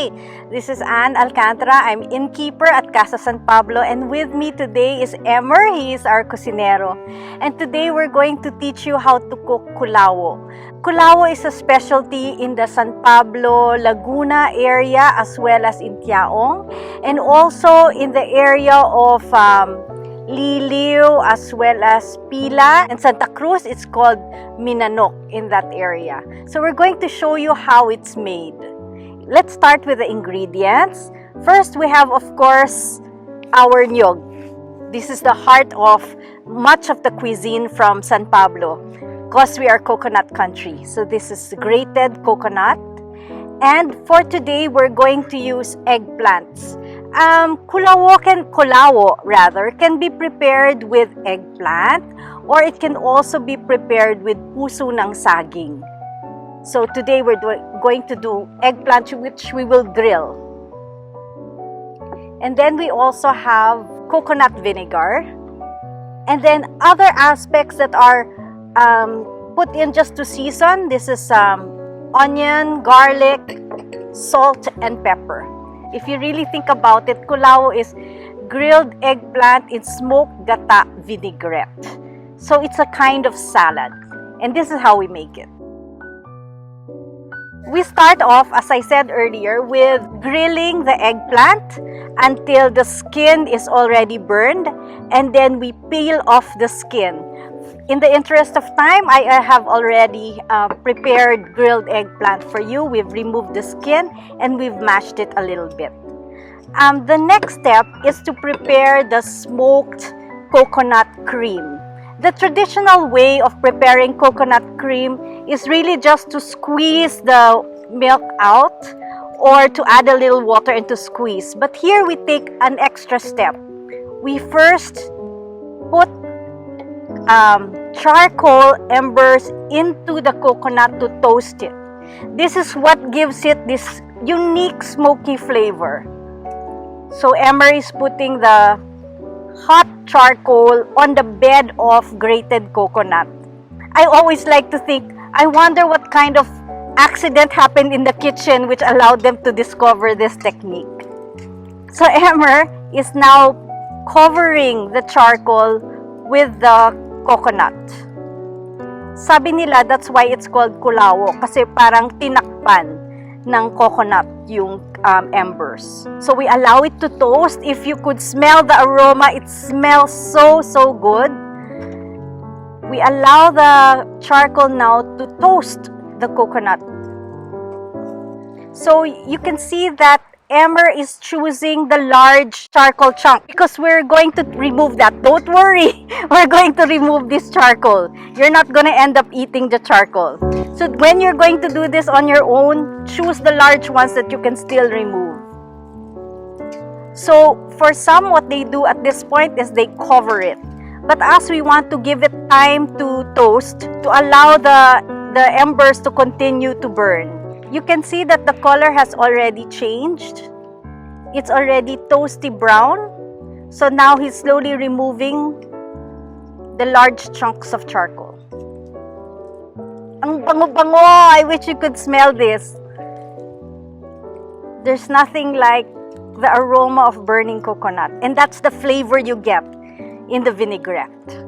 Hi, this is Ann Alcantara. I'm innkeeper at Casa San Pablo, and with me today is Emer. He is our cocinero. And today we're going to teach you how to cook kulawo. Kulawo is a specialty in the San Pablo, Laguna area as well as in Tiaong, and also in the area of Liliw as well as Pila and Santa Cruz. It's called Minanok in that area. So we're going to show you how it's made. Let's start with the ingredients. First, we have, of course, our nyog. This is the heart of much of the cuisine from San Pablo because we are coconut country. So this is grated coconut. And for today, we're going to use eggplants. Kulawo can be prepared with eggplant, or it can also be prepared with puso ng saging. So today we're going to do eggplant, which we will grill. And then we also have coconut vinegar. And then other aspects that are put in just to season. This is onion, garlic, salt, and pepper. If you really think about it, kulawo is grilled eggplant in smoked gata vinaigrette. So it's a kind of salad. And this is how we make it. We start off, as I said earlier, with grilling the eggplant until the skin is already burned. And then we peel off the skin. In the interest of time, I have already prepared grilled eggplant for you. We've removed the skin and we've mashed it a little bit. The next step is to prepare the smoked coconut cream. The traditional way of preparing coconut cream is really just to squeeze the milk out or to add a little water and to squeeze. But here we take an extra step. We first put charcoal embers into the coconut to toast it. This is what gives it this unique smoky flavor. So Emer is putting the hot charcoal on the bed of grated coconut. I always like to think, I wonder what kind of accident happened in the kitchen which allowed them to discover this technique. So Emer is now covering the charcoal with the coconut. Sabi nila, that's why it's called kulawo, kasi parang tinakpan ng coconut yung embers. So we allow it to toast. If you could smell the aroma, it smells so good. We allow the charcoal now to toast the coconut. So you can see that Emer is choosing the large charcoal chunk because we're going to remove that. Don't worry, we're going to remove this charcoal. You're not going to end up eating the charcoal. So when you're going to do this on your own, choose the large ones that you can still remove. So for some, what they do at this point is they cover it. But as we want to give it time to toast, to allow the embers to continue to burn. You can see that the color has already changed. It's already toasty brown. So now he's slowly removing the large chunks of charcoal. Ang bango-bango! I wish you could smell this. There's nothing like the aroma of burning coconut. And that's the flavor you get in the vinaigrette.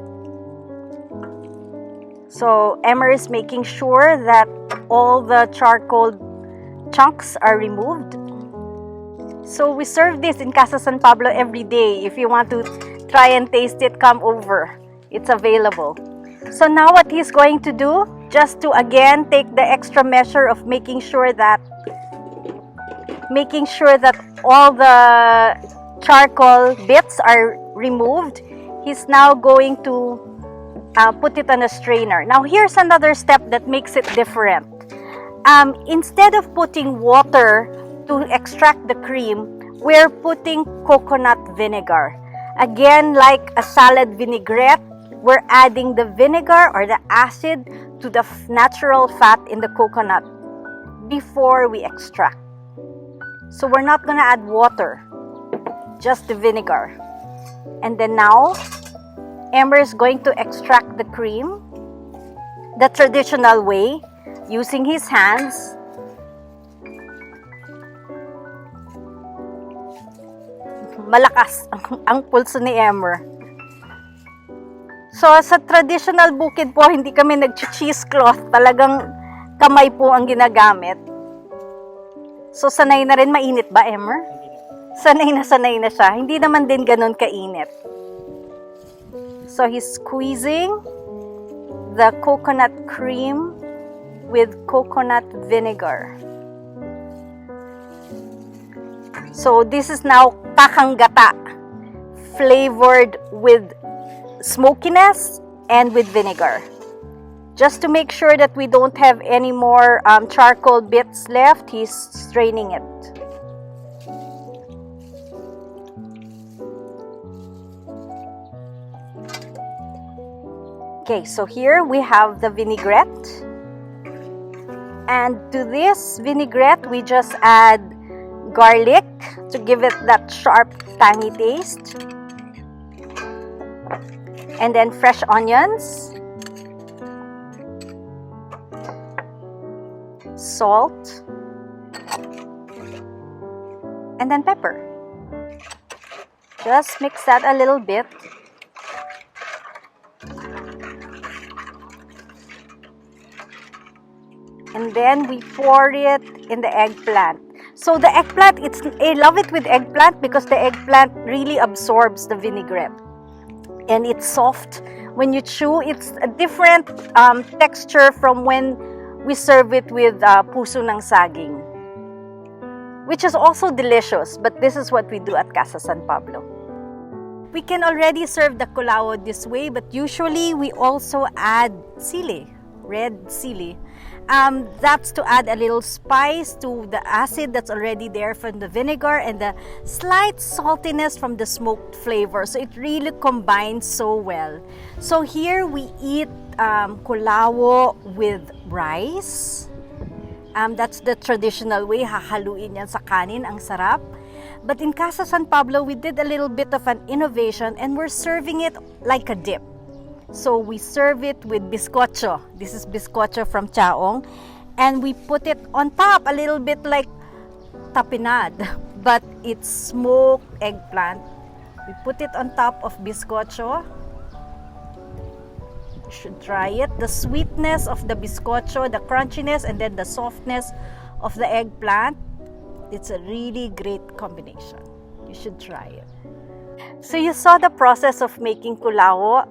So Emer is making sure that all the charcoal chunks are removed. So we serve this in Casa San Pablo every day. If you want to try and taste it, come over. It's available. So now what he's going to do, just to again take the extra measure of making sure that all the charcoal bits are removed, he's now going to put it on a strainer. Now here's another step that makes it different. Instead of putting water to extract the cream, we're putting coconut vinegar. Again, like a salad vinaigrette, we're adding the vinegar or the acid to the natural fat in the coconut before we extract. So we're not gonna add water, just the vinegar. And then now, Emer is going to extract the cream the traditional way, using his hands. malakas ang pulso ni Emer. So, sa traditional bukid po, hindi kami nag-cheesecloth. Talagang kamay po ang ginagamit. So, sanay na rin. Mainit ba, Emer? Sanay na siya. Hindi naman din ganun kainit. So, he's squeezing the coconut cream with coconut vinegar. So, this is now pakang gata, flavored with smokiness and with vinegar. Just to make sure that we don't have any more charcoal bits left, he's straining it. Okay, so here we have the vinaigrette. And to this vinaigrette, we just add garlic to give it that sharp, tangy taste. And then fresh onions, salt, and then pepper. Just mix that a little bit. And then we pour it in the eggplant. So the eggplant, I love it with eggplant because the eggplant really absorbs the vinaigrette. And it's soft. When you chew, it's a different texture from when we serve it with puso ng saging, which is also delicious, but this is what we do at Casa San Pablo. We can already serve the kulawo this way, but usually we also add sili, red sili. That's to add a little spice to the acid that's already there from the vinegar and the slight saltiness from the smoked flavor. So it really combines so well. So here we eat kulawo with rice. That's the traditional way. Hahaluin yan sa kanin. Ang sarap. But in Casa San Pablo, we did a little bit of an innovation and we're serving it like a dip. So we serve it with bizcocho. This is bizcocho from Chaong. And we put it on top, a little bit like tapinad. But it's smoked eggplant. We put it on top of bizcocho. You should try it. The sweetness of the bizcocho, the crunchiness, and then the softness of the eggplant. It's a really great combination. You should try it. So you saw the process of making kulawo.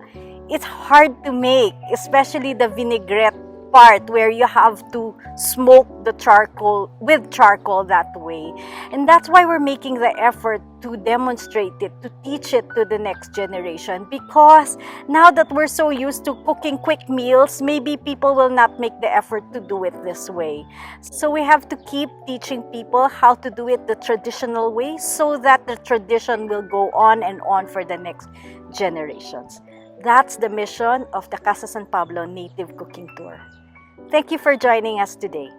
It's hard to make, especially the vinaigrette part where you have to smoke the charcoal with charcoal that way. And that's why we're making the effort to demonstrate it, to teach it to the next generation. Because now that we're so used to cooking quick meals, maybe people will not make the effort to do it this way. So we have to keep teaching people how to do it the traditional way so that the tradition will go on and on for the next generations. That's the mission of the Casa San Pablo Native Cooking Tour. Thank you for joining us today.